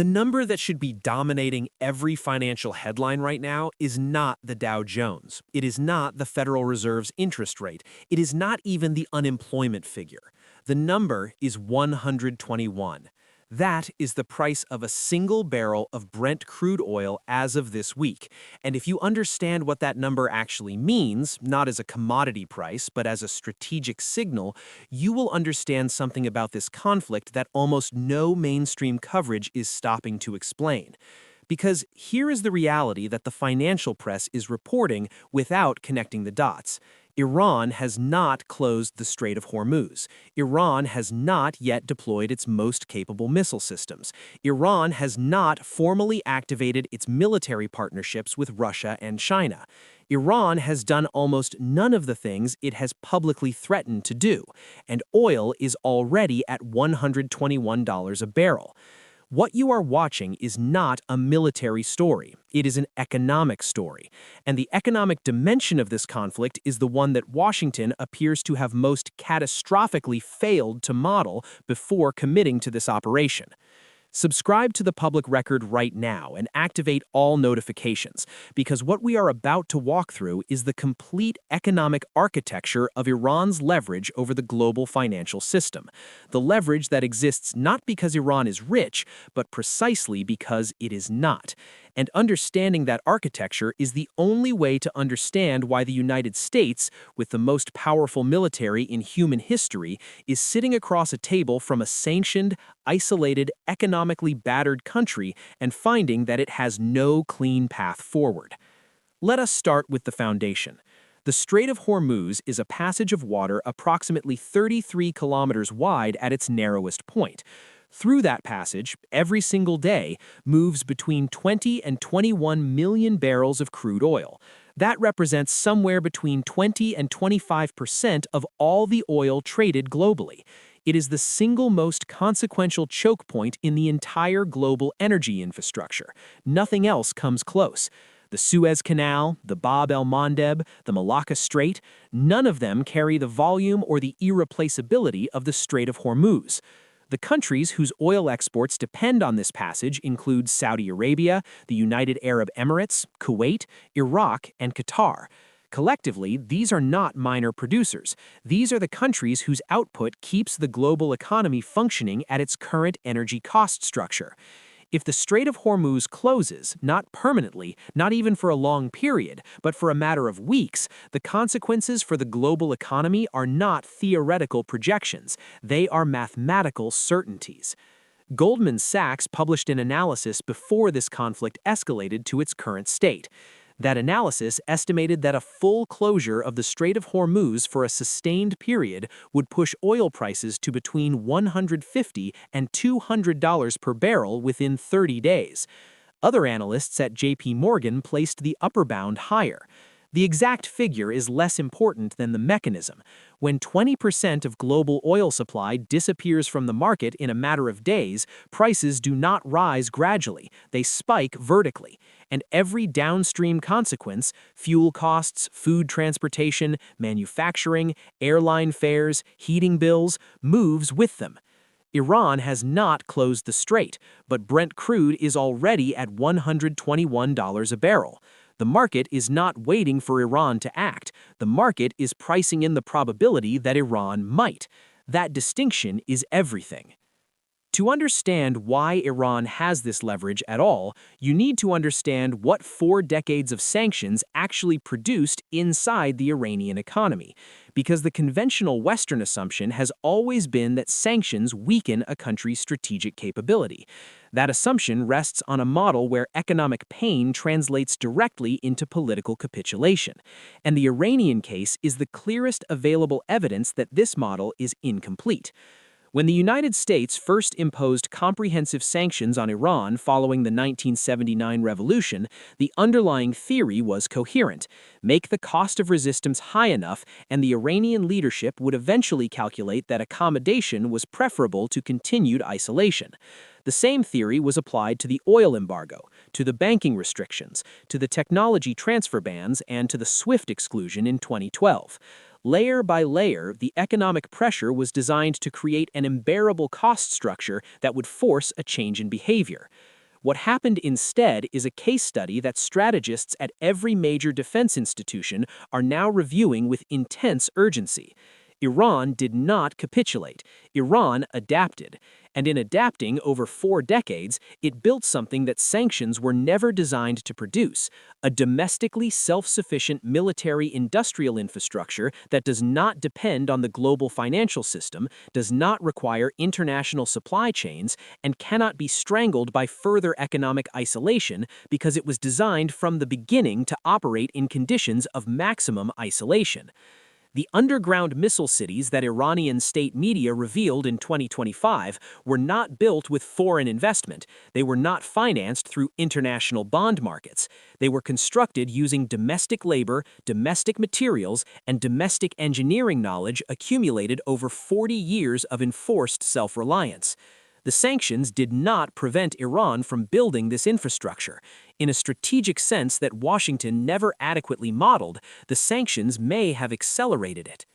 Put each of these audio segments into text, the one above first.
The number that should be dominating every financial headline right now is not the Dow Jones. It is not the Federal Reserve's interest rate. It is not even the unemployment figure. The number is 121. That is the price of a single barrel of Brent crude oil as of this week. And if you understand what that number actually means, not as a commodity price, but as a strategic signal, you will understand something about this conflict that almost no mainstream coverage is stopping to explain. Because here is the reality that the financial press is reporting without connecting the dots. Iran has not closed the Strait of Hormuz. Iran has not yet deployed its most capable missile systems. Iran has not formally activated its military partnerships with Russia and China. Iran has done almost none of the things it has publicly threatened to do, and oil is already at $121 a barrel. What you are watching is not a military story. It is an economic story. And the economic dimension of this conflict is the one that Washington appears to have most catastrophically failed to model before committing to this operation. Subscribe to the Public Record right now and activate all notifications, because what we are about to walk through is the complete economic architecture of Iran's leverage over the global financial system. The leverage that exists not because Iran is rich, but precisely because it is not. And understanding that architecture is the only way to understand why the United States, with the most powerful military in human history, is sitting across a table from a sanctioned, isolated, economically battered country and finding that it has no clean path forward. Let us start with the foundation. The Strait of Hormuz is a passage of water approximately 33 kilometers wide at its narrowest point. Through that passage, every single day, moves between 20 and 21 million barrels of crude oil. That represents somewhere between 20 and 25% of all the oil traded globally. It is the single most consequential choke point in the entire global energy infrastructure. Nothing else comes close. The Suez Canal, the Bab el-Mandeb, the Malacca Strait, none of them carry the volume or the irreplaceability of the Strait of Hormuz. The countries whose oil exports depend on this passage include Saudi Arabia, the United Arab Emirates, Kuwait, Iraq, and Qatar. Collectively, these are not minor producers. These are the countries whose output keeps the global economy functioning at its current energy cost structure. If the Strait of Hormuz closes, not permanently, not even for a long period, but for a matter of weeks, the consequences for the global economy are not theoretical projections. They are mathematical certainties. Goldman Sachs published an analysis before this conflict escalated to its current state. That analysis estimated that a full closure of the Strait of Hormuz for a sustained period would push oil prices to between $150 and $200 per barrel within 30 days. Other analysts at JP Morgan placed the upper bound higher. The exact figure is less important than the mechanism. When 20% of global oil supply disappears from the market in a matter of days, prices do not rise gradually, they spike vertically. And every downstream consequence, fuel costs, food transportation, manufacturing, airline fares, heating bills, moves with them. Iran has not closed the strait, but Brent crude is already at $121 a barrel. The market is not waiting for Iran to act. The market is pricing in the probability that Iran might. That distinction is everything. To understand why Iran has this leverage at all, you need to understand what 4 decades of sanctions actually produced inside the Iranian economy, because the conventional Western assumption has always been that sanctions weaken a country's strategic capability. That assumption rests on a model where economic pain translates directly into political capitulation, and the Iranian case is the clearest available evidence that this model is incomplete. When the United States first imposed comprehensive sanctions on Iran following the 1979 revolution, the underlying theory was coherent: make the cost of resistance high enough, and the Iranian leadership would eventually calculate that accommodation was preferable to continued isolation. The same theory was applied to the oil embargo, to the banking restrictions, to the technology transfer bans, and to the SWIFT exclusion in 2012. Layer by layer, the economic pressure was designed to create an unbearable cost structure that would force a change in behavior. What happened instead is a case study that strategists at every major defense institution are now reviewing with intense urgency. Iran did not capitulate. Iran adapted. And in adapting over 4 decades, it built something that sanctions were never designed to produce: a domestically self-sufficient military-industrial infrastructure that does not depend on the global financial system, does not require international supply chains, and cannot be strangled by further economic isolation because it was designed from the beginning to operate in conditions of maximum isolation. The underground missile cities that Iranian state media revealed in 2025 were not built with foreign investment. They were not financed through international bond markets. They were constructed using domestic labor, domestic materials, and domestic engineering knowledge accumulated over 40 years of enforced self-reliance. The sanctions did not prevent Iran from building this infrastructure. In a strategic sense that Washington never adequately modeled, the sanctions may have accelerated it.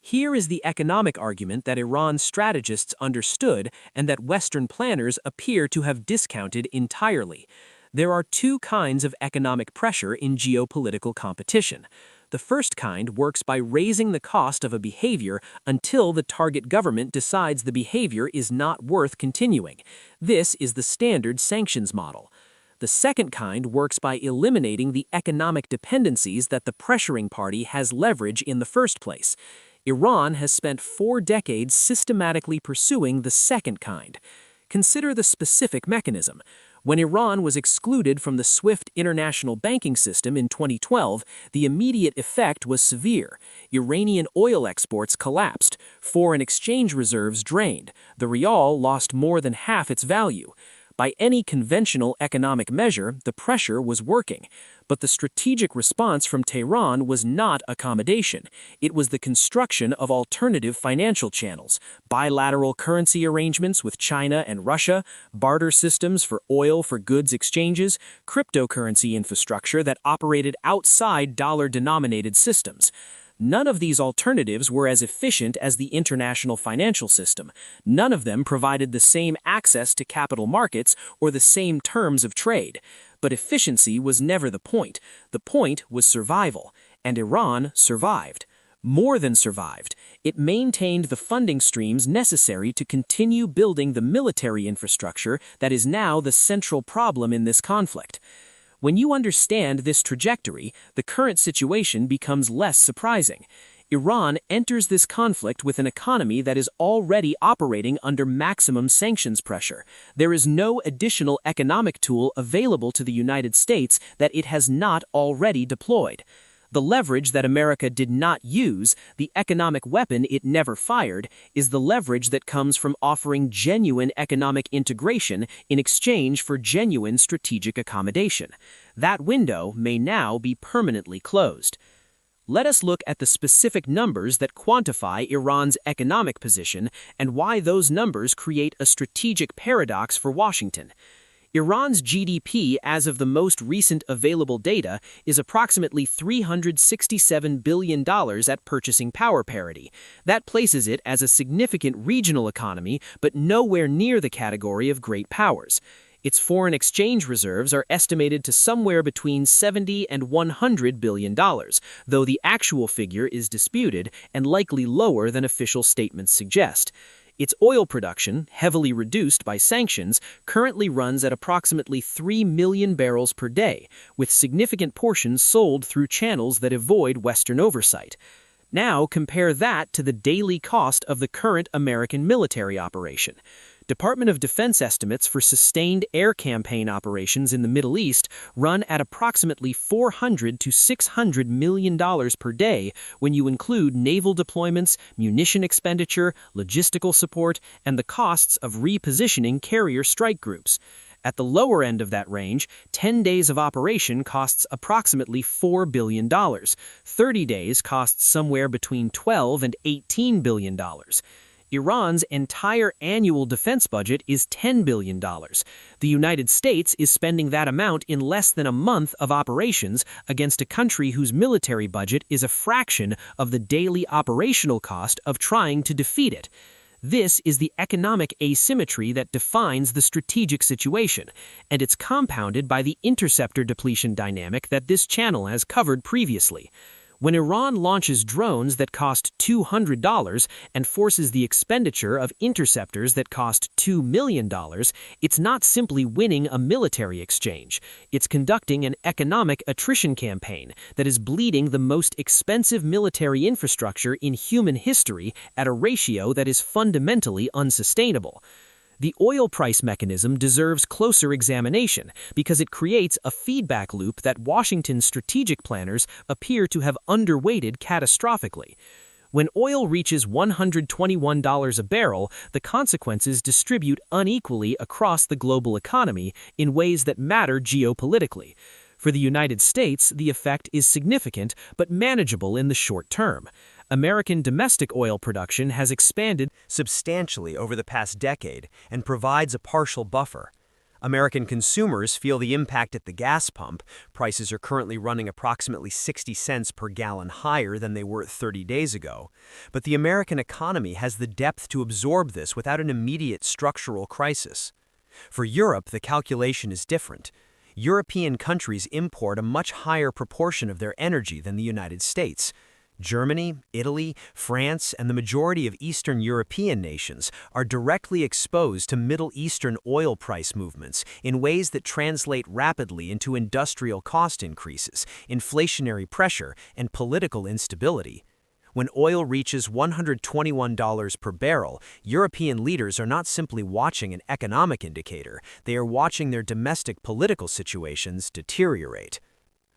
Here is the economic argument that Iran's strategists understood and that Western planners appear to have discounted entirely. There are 2 kinds of economic pressure in geopolitical competition. The first kind works by raising the cost of a behavior until the target government decides the behavior is not worth continuing. This is the standard sanctions model. The second kind works by eliminating the economic dependencies that the pressuring party has leverage in the first place. Iran has spent 4 decades systematically pursuing the second kind. Consider the specific mechanism. When Iran was excluded from the SWIFT international banking system in 2012, the immediate effect was severe. Iranian oil exports collapsed, foreign exchange reserves drained, the rial lost more than half its value. By any conventional economic measure, the pressure was working. But the strategic response from Tehran was not accommodation. It was the construction of alternative financial channels, bilateral currency arrangements with China and Russia, barter systems for oil for goods exchanges, cryptocurrency infrastructure that operated outside dollar-denominated systems. None of these alternatives were as efficient as the international financial system. None of them provided the same access to capital markets or the same terms of trade. But efficiency was never the point. The point was survival, and Iran survived. More than survived, it maintained the funding streams necessary to continue building the military infrastructure that is now the central problem in this conflict. When you understand this trajectory, the current situation becomes less surprising. Iran enters this conflict with an economy that is already operating under maximum sanctions pressure. There is no additional economic tool available to the United States that it has not already deployed. The leverage that America did not use, the economic weapon it never fired, is the leverage that comes from offering genuine economic integration in exchange for genuine strategic accommodation. That window may now be permanently closed. Let us look at the specific numbers that quantify Iran's economic position and why those numbers create a strategic paradox for Washington. Iran's GDP, as of the most recent available data, is approximately $367 billion at purchasing power parity. That places it as a significant regional economy, but nowhere near the category of great powers. Its foreign exchange reserves are estimated to somewhere between $70 and $100 billion, though the actual figure is disputed and likely lower than official statements suggest. Its oil production, heavily reduced by sanctions, currently runs at approximately 3 million barrels per day, with significant portions sold through channels that avoid Western oversight. Now compare that to the daily cost of the current American military operation. Department of Defense estimates for sustained air campaign operations in the Middle East run at approximately $400 to $600 million per day when you include naval deployments, munition expenditure, logistical support, and the costs of repositioning carrier strike groups. At the lower end of that range, 10 days of operation costs approximately $4 billion. 30 days costs somewhere between $12 and $18 billion. Iran's entire annual defense budget is $10 billion. The United States is spending that amount in less than a month of operations against a country whose military budget is a fraction of the daily operational cost of trying to defeat it. This is the economic asymmetry that defines the strategic situation, and it's compounded by the interceptor depletion dynamic that this channel has covered previously. When Iran launches drones that cost $200 and forces the expenditure of interceptors that cost $2 million, it's not simply winning a military exchange. It's conducting an economic attrition campaign that is bleeding the most expensive military infrastructure in human history at a ratio that is fundamentally unsustainable. The oil price mechanism deserves closer examination because it creates a feedback loop that Washington's strategic planners appear to have underweighted catastrophically. When oil reaches $121 a barrel, the consequences distribute unequally across the global economy in ways that matter geopolitically. For the United States, the effect is significant but manageable in the short term. American domestic oil production has expanded substantially over the past decade and provides a partial buffer. American consumers feel the impact at the gas pump. Prices are currently running approximately 60 cents per gallon higher than they were 30 days ago. But the American economy has the depth to absorb this without an immediate structural crisis. For Europe, the calculation is different. European countries import a much higher proportion of their energy than the United States. Germany, Italy, France, and the majority of Eastern European nations are directly exposed to Middle Eastern oil price movements in ways that translate rapidly into industrial cost increases, inflationary pressure, and political instability. When oil reaches $121 per barrel, European leaders are not simply watching an economic indicator, they are watching their domestic political situations deteriorate.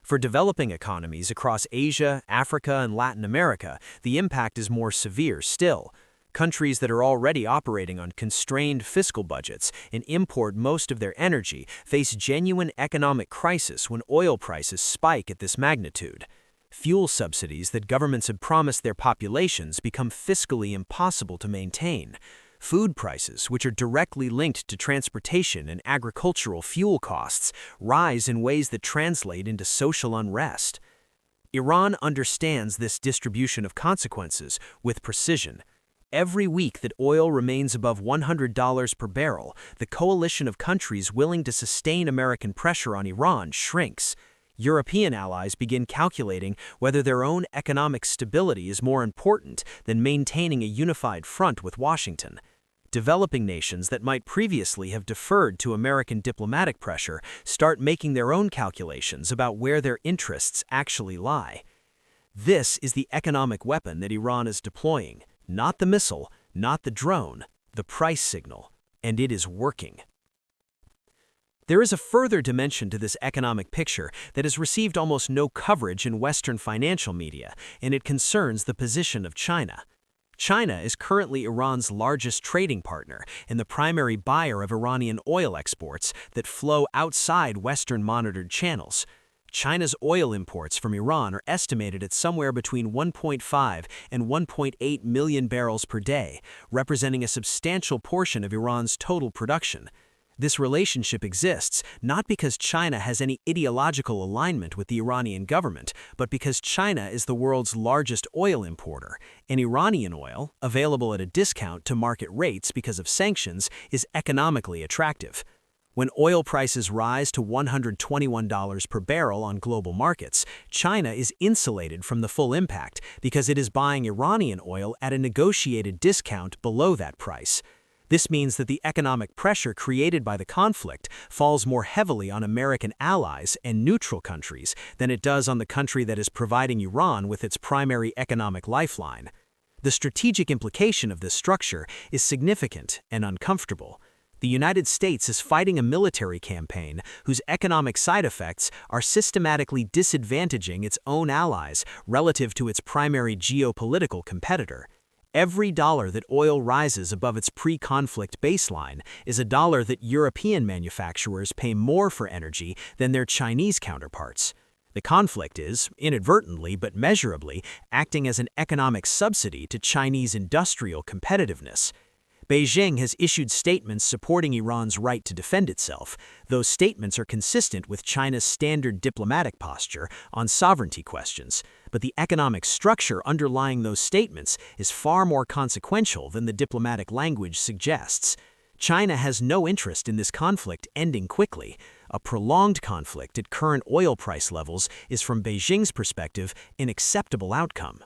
For developing economies across Asia, Africa, and Latin America, the impact is more severe still. Countries that are already operating on constrained fiscal budgets and import most of their energy face genuine economic crisis when oil prices spike at this magnitude. Fuel subsidies that governments had promised their populations become fiscally impossible to maintain. Food prices, which are directly linked to transportation and agricultural fuel costs, rise in ways that translate into social unrest. Iran understands this distribution of consequences with precision. Every week that oil remains above $100 per barrel, the coalition of countries willing to sustain American pressure on Iran shrinks. European allies begin calculating whether their own economic stability is more important than maintaining a unified front with Washington. Developing nations that might previously have deferred to American diplomatic pressure start making their own calculations about where their interests actually lie. This is the economic weapon that Iran is deploying, not the missile, not the drone, the price signal, and it is working. There is a further dimension to this economic picture that has received almost no coverage in Western financial media, and it concerns the position of China. China is currently Iran's largest trading partner and the primary buyer of Iranian oil exports that flow outside Western monitored channels. China's oil imports from Iran are estimated at somewhere between 1.5 and 1.8 million barrels per day, representing a substantial portion of Iran's total production. This relationship exists not because China has any ideological alignment with the Iranian government, but because China is the world's largest oil importer, and Iranian oil, available at a discount to market rates because of sanctions, is economically attractive. When oil prices rise to $121 per barrel on global markets, China is insulated from the full impact because it is buying Iranian oil at a negotiated discount below that price. This means that the economic pressure created by the conflict falls more heavily on American allies and neutral countries than it does on the country that is providing Iran with its primary economic lifeline. The strategic implication of this structure is significant and uncomfortable. The United States is fighting a military campaign whose economic side effects are systematically disadvantaging its own allies relative to its primary geopolitical competitor. Every dollar that oil rises above its pre-conflict baseline is a dollar that European manufacturers pay more for energy than their Chinese counterparts. The conflict is, inadvertently but measurably, acting as an economic subsidy to Chinese industrial competitiveness. Beijing has issued statements supporting Iran's right to defend itself. Those statements are consistent with China's standard diplomatic posture on sovereignty questions, but the economic structure underlying those statements is far more consequential than the diplomatic language suggests. China has no interest in this conflict ending quickly. A prolonged conflict at current oil price levels is, from Beijing's perspective, an acceptable outcome.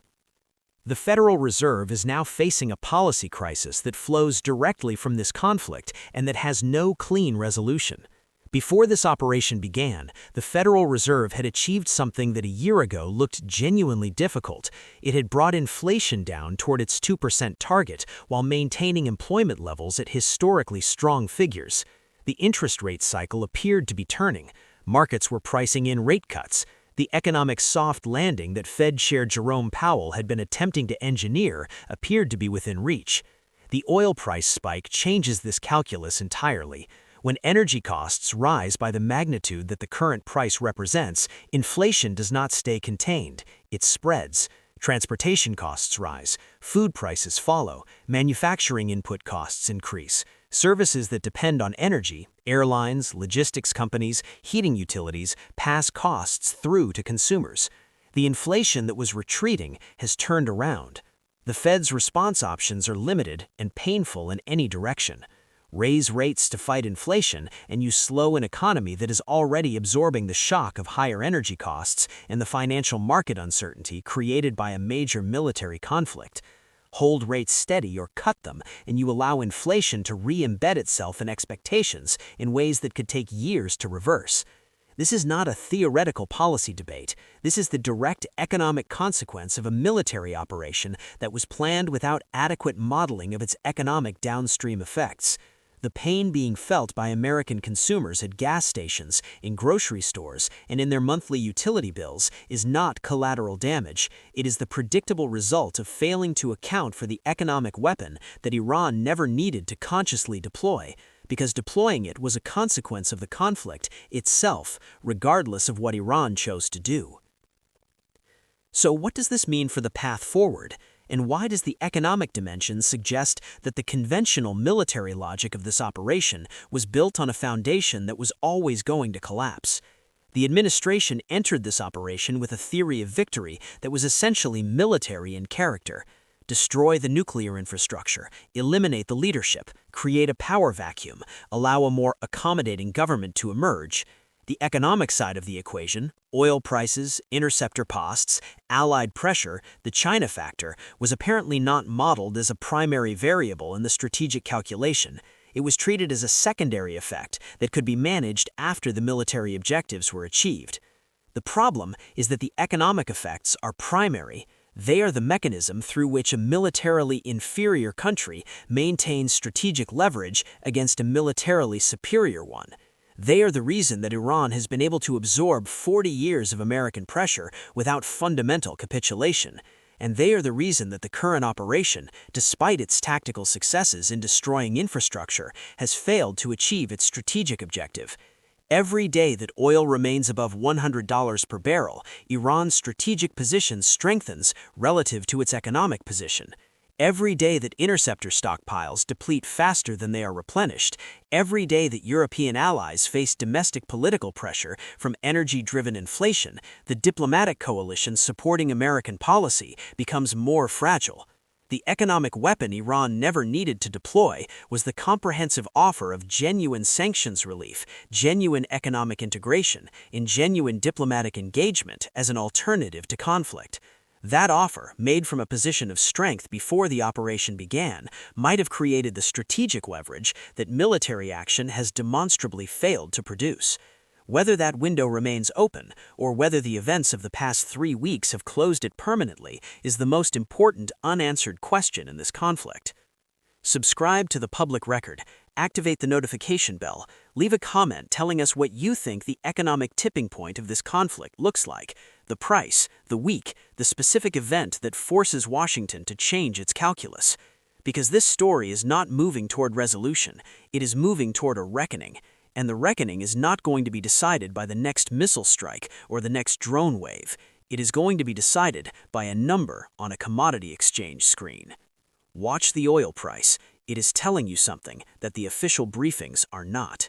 The Federal Reserve is now facing a policy crisis that flows directly from this conflict and that has no clean resolution. Before this operation began, the Federal Reserve had achieved something that a year ago looked genuinely difficult. It had brought inflation down toward its 2% target while maintaining employment levels at historically strong figures. The interest rate cycle appeared to be turning. Markets were pricing in rate cuts. The economic soft landing that Fed Chair Jerome Powell had been attempting to engineer appeared to be within reach. The oil price spike changes this calculus entirely. When energy costs rise by the magnitude that the current price represents, inflation does not stay contained, it spreads. Transportation costs rise, food prices follow, manufacturing input costs increase. Services that depend on energy, airlines, logistics companies, heating utilities, pass costs through to consumers. The inflation that was retreating has turned around. The Fed's response options are limited and painful in any direction. Raise rates to fight inflation, and you slow an economy that is already absorbing the shock of higher energy costs and the financial market uncertainty created by a major military conflict. Hold rates steady or cut them, and you allow inflation to re-embed itself in expectations in ways that could take years to reverse. This is not a theoretical policy debate. This is the direct economic consequence of a military operation that was planned without adequate modeling of its economic downstream effects. The pain being felt by American consumers at gas stations, in grocery stores, and in their monthly utility bills is not collateral damage. It is the predictable result of failing to account for the economic weapon that Iran never needed to consciously deploy, because deploying it was a consequence of the conflict itself, regardless of what Iran chose to do. So what does this mean for the path forward? And why does the economic dimension suggest that the conventional military logic of this operation was built on a foundation that was always going to collapse? The administration entered this operation with a theory of victory that was essentially military in character. Destroy the nuclear infrastructure, eliminate the leadership, create a power vacuum, allow a more accommodating government to emerge. The economic side of the equation, oil prices, interceptor costs, allied pressure, the China factor, was apparently not modeled as a primary variable in the strategic calculation. It was treated as a secondary effect that could be managed after the military objectives were achieved. The problem is that the economic effects are primary. They are the mechanism through which a militarily inferior country maintains strategic leverage against a militarily superior one. They are the reason that Iran has been able to absorb 40 years of American pressure without fundamental capitulation. And they are the reason that the current operation, despite its tactical successes in destroying infrastructure, has failed to achieve its strategic objective. Every day that oil remains above $100 per barrel, Iran's strategic position strengthens relative to its economic position. Every day that interceptor stockpiles deplete faster than they are replenished, every day that European allies face domestic political pressure from energy-driven inflation, the diplomatic coalition supporting American policy becomes more fragile. The economic weapon Iran never needed to deploy was the comprehensive offer of genuine sanctions relief, genuine economic integration, and genuine diplomatic engagement as an alternative to conflict. That offer, made from a position of strength before the operation began, might have created the strategic leverage that military action has demonstrably failed to produce. Whether that window remains open, or whether the events of the past 3 weeks have closed it permanently, is the most important unanswered question in this conflict. Subscribe to The Public Record, activate the notification bell, leave a comment telling us what you think the economic tipping point of this conflict looks like, the price, the week, the specific event that forces Washington to change its calculus. Because this story is not moving toward resolution, it is moving toward a reckoning. And the reckoning is not going to be decided by the next missile strike or the next drone wave. It is going to be decided by a number on a commodity exchange screen. Watch the oil price. It is telling you something that the official briefings are not.